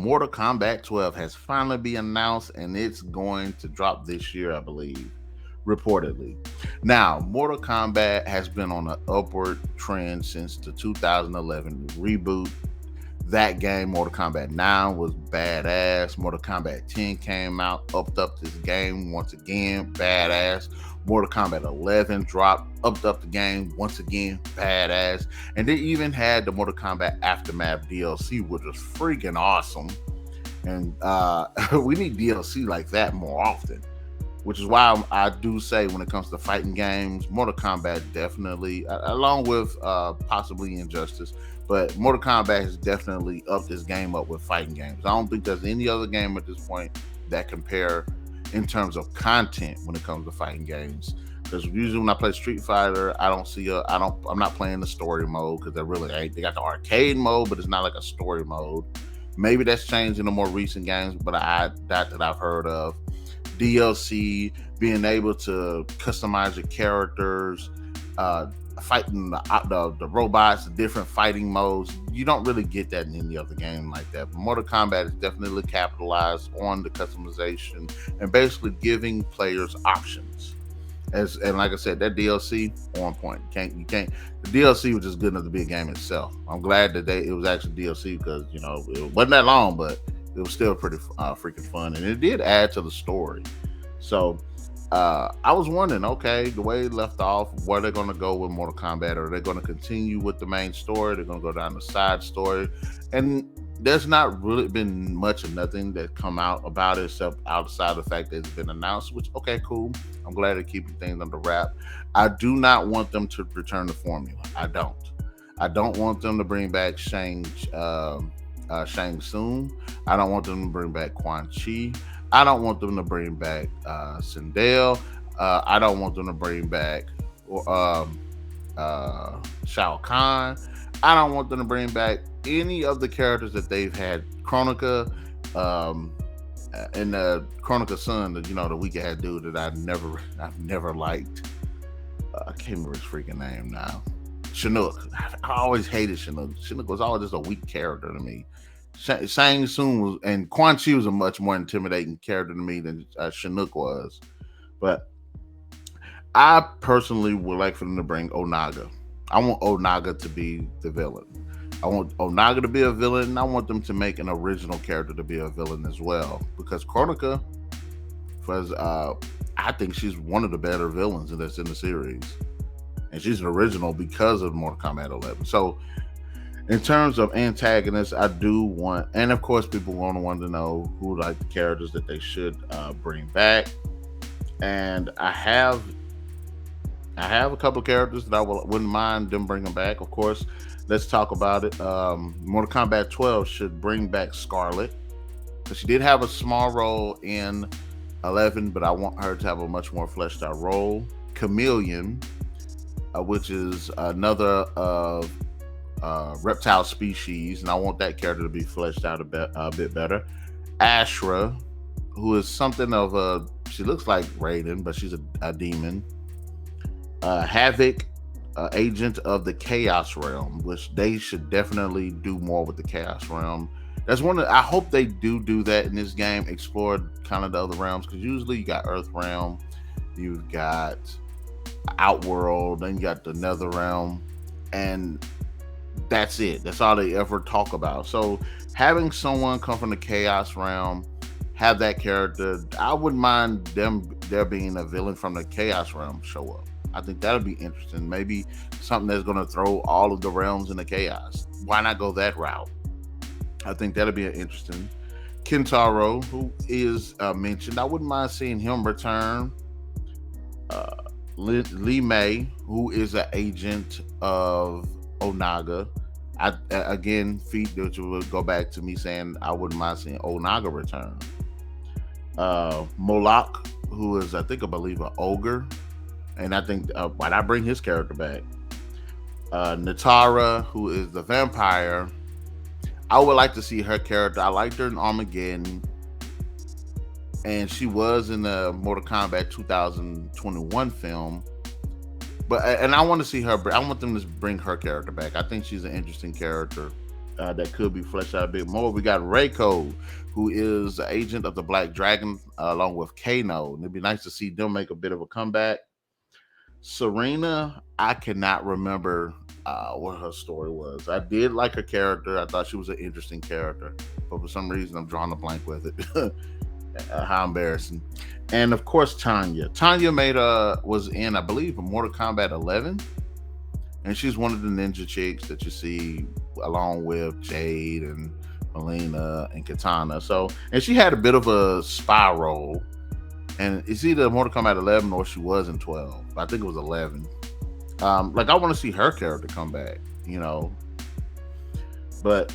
Mortal Kombat 12 has finally been announced and it's going to drop this year, I believe, reportedly. Now, Mortal Kombat has been on an upward trend since the 2011 reboot. That game, Mortal Kombat 9, was badass. Mortal Kombat 10 came out, upped up this game once again, badass. Mortal Kombat 11 dropped, upped up the game once again, badass. And they even had the Mortal Kombat Aftermath DLC, which was freaking awesome. And we need DLC like that more often, which is why I do say when it comes to fighting games, Mortal Kombat definitely, along with possibly Injustice, but Mortal Kombat has definitely upped this game up with fighting games. I don't think there's any other game at this point that compare in terms of content when it comes to fighting games. Because usually when I play Street Fighter, I'm not playing the story mode because they really ain't. They got the arcade mode, but it's not like a story mode. Maybe that's changed in the more recent games, but that I've heard of. DLC, being able to customize your characters, fighting the robots, the different fighting modes. You don't really get that in any other game like that. But Mortal Kombat is definitely capitalized on the customization and basically giving players options. And like I said, that DLC on point. You can't. The DLC was just good enough to be a game itself. I'm glad that it was actually DLC because it wasn't that long, but it was still pretty freaking fun, and it did add to the story. So I was wondering, okay, the way it left off, where they're going to go with Mortal Kombat? Are they going to continue with the main story? They're going to go down the side story, and there's not really been much of nothing that come out about it except outside the fact that it's been announced. Which, okay, cool. I'm glad they're keeping things under wrap. I do not want them to return the formula. I don't. I don't want them to bring back Shang Tsung. I don't want them to bring back Quan Chi. I don't want them to bring back Sindel. I don't want them to bring back Shao Kahn. I don't want them to bring back any of the characters that they've had. Kronika, and Kronika's son, the weak ass dude that I've never liked. I can't remember his freaking name now. Chinook. I always hated Chinook. Chinook was always just a weak character to me. Shang Tsung was, and Quan Chi was a much more intimidating character to me than Chinook was. But I personally would like for them to bring Onaga. I want Onaga to be the villain. I want Onaga to be a villain, and I want them to make an original character to be a villain as well. Because Kronika, I think she's one of the better villains that's in the series. And she's an original because of Mortal Kombat 11. So, in terms of antagonists, I do want, and of course, people want to know who like the characters that they should bring back. And I have a couple of characters that wouldn't mind them bringing back. Of course, let's talk about it. Mortal Kombat 12 should bring back Scarlet. So she did have a small role in 11, but I want her to have a much more fleshed out role. Chameleon, which is another reptile species, and I want that character to be fleshed out a bit better. Ashra, who is something of she looks like Raiden, but she's a demon. Havoc, agent of the Chaos Realm, which they should definitely do more with the Chaos Realm. I hope they do that in this game, explore kind of the other realms, because usually you got Earth Realm, you've got Outworld, then you got the Nether Realm, and that's it. That's all they ever talk about. So having someone come from the Chaos Realm, have that character, I wouldn't mind there being a villain from the Chaos Realm show up. I think that'll be interesting. Maybe something that's going to throw all of the realms into chaos. Why not go that route? I think that'll be interesting. Kintaro, who is mentioned, I wouldn't mind seeing him return. Li Mei, who is an agent of Onaga. Which will go back to me saying I wouldn't mind seeing Onaga return. Moloch, who is, I believe, an ogre. And I think, why not bring his character back? Natara, who is the vampire. I would like to see her character. I liked her in Armageddon. And she was in the Mortal Kombat 2021 film. And I want to see her. I want them to bring her character back. I think she's an interesting character. that could be fleshed out a bit more. We got Reiko, who is the agent of the Black Dragon, along with Kano. And it'd be nice to see them make a bit of a comeback. Serena, I cannot remember what her story was. I did like her character. I thought she was an interesting character, but for some reason, I'm drawing a blank with it. How embarrassing! And of course, Tanya. Tanya was in, I believe, Mortal Kombat 11, and she's one of the ninja chicks that you see along with Jade and Melina and Katana. So, and she had a bit of a spy role, and it's either Mortal Kombat 11 or she was in 12. I think it was 11. Like I want to see her character come back, but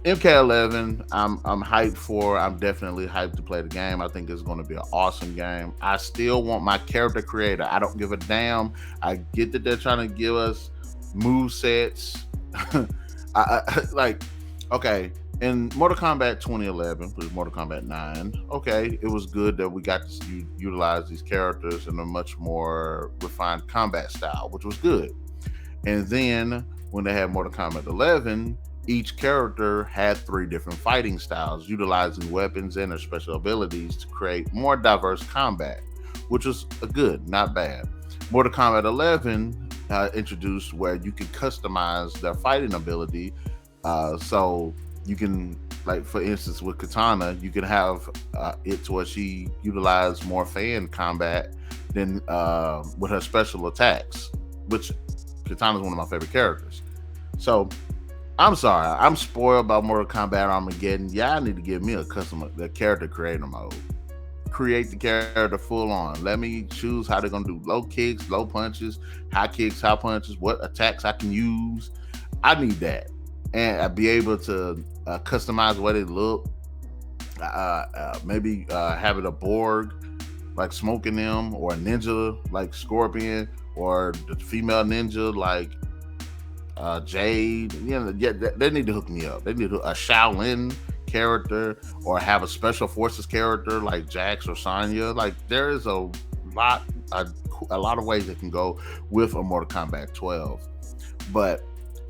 MK11, I'm hyped for. I'm definitely hyped to play the game. I think it's going to be an awesome game. I still want my character creator. I don't give a damn. I get that they're trying to give us move sets. Like, okay, in Mortal Kombat 2011, which is Mortal Kombat 9, okay, it was good that we got to utilize these characters in a much more refined combat style, which was good. And then when they had Mortal Kombat 11, each character had 3 different fighting styles, utilizing weapons and their special abilities to create more diverse combat, which was good, not bad. Mortal Kombat 11 introduced where you can customize their fighting ability. So you can, like, for instance, with Katana, you can have it to where she utilized more fan combat than with her special attacks, which Katana is one of my favorite characters. So I'm sorry, I'm spoiled by Mortal Kombat Armageddon. Y'all need to give me the character creator mode. Create the character full on. Let me choose how they're gonna do low kicks, low punches, high kicks, high punches, what attacks I can use. I need that, and I'd be able to customize the way they look. Maybe having a Borg like Smoking them, or a ninja like Scorpion, or the female ninja like Jade. They need to hook me up. They need a Shaolin character, or have a special forces character like Jax or Sonya. Like, there is a lot of ways it can go with a Mortal Kombat 12. But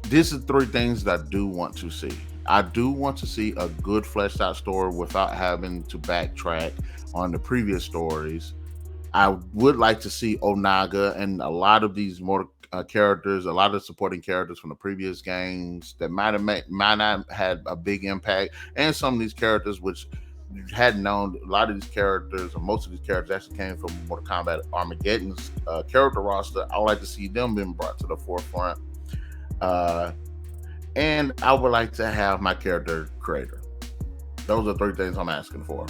this is 3 things that I do want to see. I do want to see a good fleshed out story without having to backtrack on the previous stories. I would like to see Onaga and a lot of these characters, a lot of supporting characters from the previous games that might not had a big impact, and some of these characters which you hadn't known. A lot of these characters, or most of these characters, actually came from Mortal Kombat Armageddon's character roster. I would like to see them being brought to the forefront, and I would like to have my character creator. Those are 3 things I'm asking for.